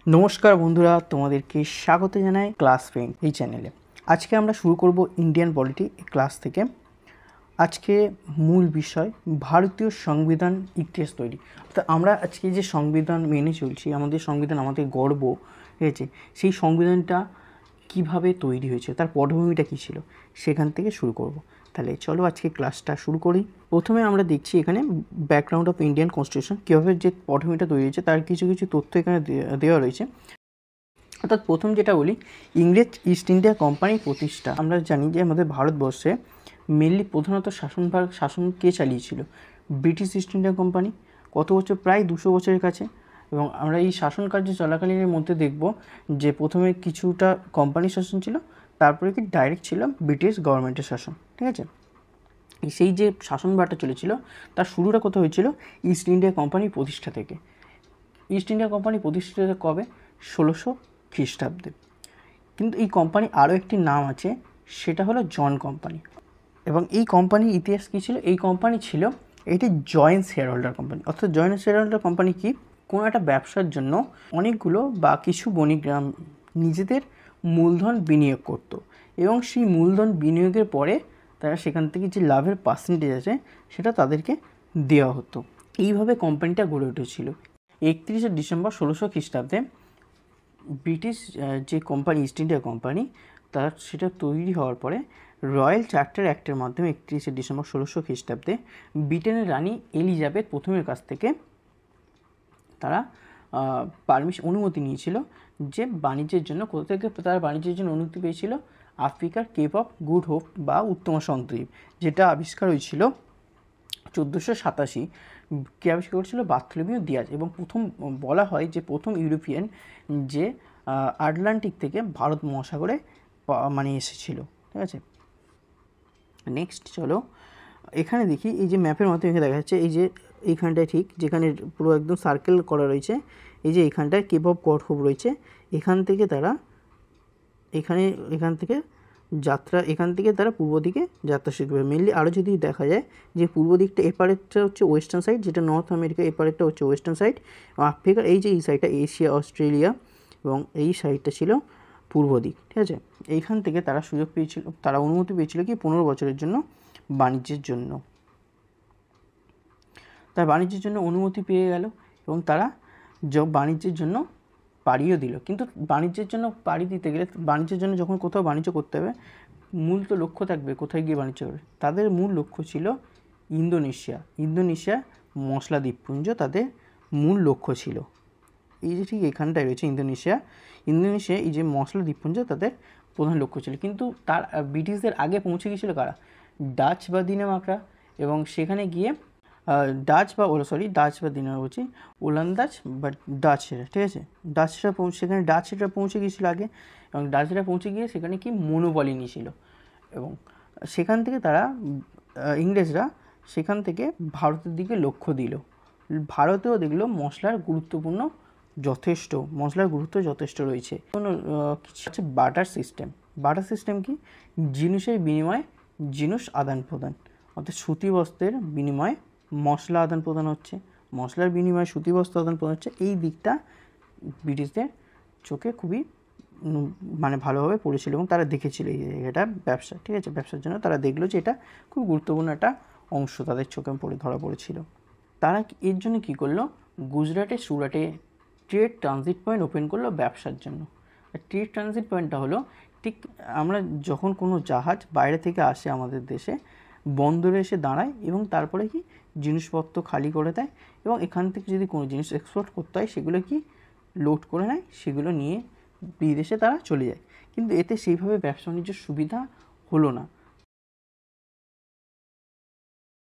নমস্কার বন্ধুরা, তোমাদেরকে স্বাগত জানাই ক্লাস ফ্রেন্ড এই চ্যানেলে। আজকে আমরা শুরু করব ইন্ডিয়ান পলিটি ক্লাস থেকে। আজকে মূল বিষয় ভারতীয় সংবিধান ইতিহাস তৈরি। অর্থাৎ আমরা আজকে যে সংবিধান মেনে চলছি, আমাদের সংবিধান আমাদের গর্ব, ঠিক আছে, সেই সংবিধানটা কিভাবে তৈরি হয়েছে, তার পটভূমিটা কী ছিল, সেখান থেকে শুরু করব। তাহলে চলো আজকে ক্লাসটা শুরু করি। প্রথমে আমরা দেখছি এখানে ব্যাকগ্রাউন্ড অফ ইন্ডিয়ান কনস্টিটিউশন, কীভাবে যে পটভূমিটা তৈরি হয়েছে তার কিছু কিছু তথ্য এখানে দেওয়া রয়েছে। অর্থাৎ প্রথম যেটা বলি, ইংরেজ ইস্ট ইন্ডিয়া কোম্পানির প্রতিষ্ঠা। আমরা জানি যে আমাদের ভারতবর্ষে মেনলি প্রধানত শাসন কে চালিয়েছিল? British east India company. কত বছর? প্রায় 200 বছরের কাছে। এবং আমরা এই শাসন কার্য চলাকালীনের মধ্যে দেখব যে প্রথমে কিছুটা কোম্পানির শাসন ছিল, তারপরে কি ডাইরেক্ট ছিল ব্রিটিশ গভর্নমেন্টের শাসন, ঠিক আছে। সেই যে শাসনভারটা চলেছিল তার শুরুটা কোথাও হয়েছিল? ইস্ট ইন্ডিয়া কোম্পানির প্রতিষ্ঠা থেকে। ইস্ট ইন্ডিয়া কোম্পানি প্রতিষ্ঠিত কবে? 1600 খ্রিস্টাব্দে। কিন্তু এই কোম্পানি আরও একটি নাম আছে, সেটা হলো জন কোম্পানি। এবং এই কোম্পানির ইতিহাস কী ছিল? এই কোম্পানি ছিল এটি জয়েন্ট শেয়ার হোল্ডার কোম্পানি। অর্থাৎ জয়েন্ট শেয়ার হোল্ডার কোম্পানি কি? কোনো একটা ব্যবসার জন্য অনেকগুলো বা কিছু বণিকরা নিজেদের মূলধন বিনিয়োগ করত, এবং সেই মূলধন বিনিয়োগের পরে তারা সেখান থেকে যে লাভের পার্সেন্টেজ আছে সেটা তাদেরকে দেওয়া হতো। এইভাবে কোম্পানিটা গড়ে উঠেছিল। 31শে ডিসেম্বর 1600 খ্রিস্টাব্দে ব্রিটিশ যে কোম্পানি ইস্ট ইন্ডিয়া কোম্পানি, তার সেটা তৈরি হওয়ার পরে রয়্যাল চার্টার অ্যাক্টের মাধ্যমে 31শে ডিসেম্বর 1600 খ্রিস্টাব্দে ব্রিটেনের রানী এলিজাবেথ প্রথমের কাছ থেকে তারা অনুমতি নিয়েছিল যে বাণিজ্যের জন্য। কোথা থেকে তারা বাণিজ্যের জন্য অনুমতি পেয়েছিল? আফ্রিকার কেপ অফ গুড হোপ বা উত্তমাশা অন্তরীপ, যেটা আবিষ্কার হয়েছিল 1487। কে আবিষ্কার করেছিল? Bartholomew Diaz. এবং প্রথম বলা হয় যে প্রথম ইউরোপিয়ান যে আটলান্টিক থেকে ভারত মহাসাগরে মানে এসেছিল, ঠিক আছে। নেক্সট চলো এখানে দেখি, এই যে ম্যাপের মধ্যে এখানে দেখা যাচ্ছে, এই যে এইখানটায় ঠিক যেখানে পুরো একদম সার্কেল করা রয়েছে, এই যে এইখানটায় কেপ অফ গড হোপ রয়েছে। এখান থেকে তারা এখান থেকে তারা পূর্ব দিকে যাত্রা শুরু করবে মেনলি। আরও যদি দেখা যায় যে পূর্ব দিকটা, এপারেরটা হচ্ছে ওয়েস্টার্ন সাইড, যেটা নর্থ আমেরিকা, এপারেরটা হচ্ছে ওয়েস্টার্ন সাইড। এবং আফ্রিকার এই যে এই সাইডটা এশিয়া, অস্ট্রেলিয়া, এবং এই সাইডটা ছিল পূর্ব দিক, ঠিক আছে। এইখান থেকে তারা তারা অনুমতি পেয়েছিল কি 15 বছরের জন্য বাণিজ্যের জন্য। তার বাণিজ্যের জন্য অনুমতি পেয়ে গেল, এবং তারা বাণিজ্যের জন্য পাড়িও দিল। কিন্তু বাণিজ্যের জন্য পাড়ি দিতে গেলে, বাণিজ্যের জন্য যখন কোথাও বাণিজ্য করতে হবে, মূল তো লক্ষ্য থাকবে কোথায় গিয়ে বাণিজ্য করবে। তাদের মূল লক্ষ্য ছিল ইন্দোনেশিয়া মশলা দ্বীপপুঞ্জ তাদের মূল লক্ষ্য ছিল। এই যে ঠিক এখানটায় রয়েছে ইন্দোনেশিয়া, এই যে মশলা দ্বীপপুঞ্জ তাদের প্রধান লক্ষ্য ছিল। কিন্তু তার ব্রিটিশদের আগে পৌঁছে গিয়েছিল কারা? ডাচ বা দিনেমাকরা। এবং সেখানে গিয়ে ডাচ বা দিনেমাকরা বলছি, ওলন্দাজ বা ডাচরা, ঠিক আছে। সেখানে ডাচরা পৌঁছে গিয়েছিল আগে, এবং ডাচরা পৌঁছে গিয়ে সেখানে কি মনোবলি নিয়েছিল। এবং সেখান থেকে তারা ইংরেজরা সেখান থেকে ভারতের দিকে লক্ষ্য দিল। ভারতেও দেখলো মশলার গুরুত্ব যথেষ্ট রয়েছে। কিছু হচ্ছে বার্টার সিস্টেম কি? জিনিসের বিনিময়ে জিনিস আদান প্রদান। অর্থাৎ সুতি বস্ত্রের বিনিময়ে মশলা আদান প্রদান হচ্ছে, মশলার বিনিময়ে সুতি বস্ত্র আদান প্রদান হচ্ছে। এই দিকটা ব্রিটিশদের চোখে খুবই মানে ভালোভাবে পড়েছিল, এবং তারা দেখেছিল এটা ব্যবসা, ঠিক আছে। ব্যবসার জন্য তারা দেখলো যে এটা খুব গুরুত্বপূর্ণ একটা অংশ তাদের চোখে ধরা পড়েছিল। তারা এর জন্য কী করলো? সুরাটে ট্রেড ট্রানজিট পয়েন্ট ওপেন করলো ব্যবসার জন্য। ট্রেড ট্রানজিট পয়েন্টটা হলো, ঠিক আমরা যখন কোনো জাহাজ বাইরে থেকে আসে আমাদের দেশে, বন্দরে এসে দাঁড়ায়, এবং তারপরে কি জিনিসপত্র খালি করে দেয়, এবং এখান থেকে যদি কোনো জিনিস এক্সপোর্ট করতে হয় সেগুলো কি লোড করে নেয়, সেগুলো নিয়ে বিদেশে তারা চলে যায়। কিন্তু এতে সেইভাবে ব্যবসা বাণিজ্যের সুবিধা হলো না।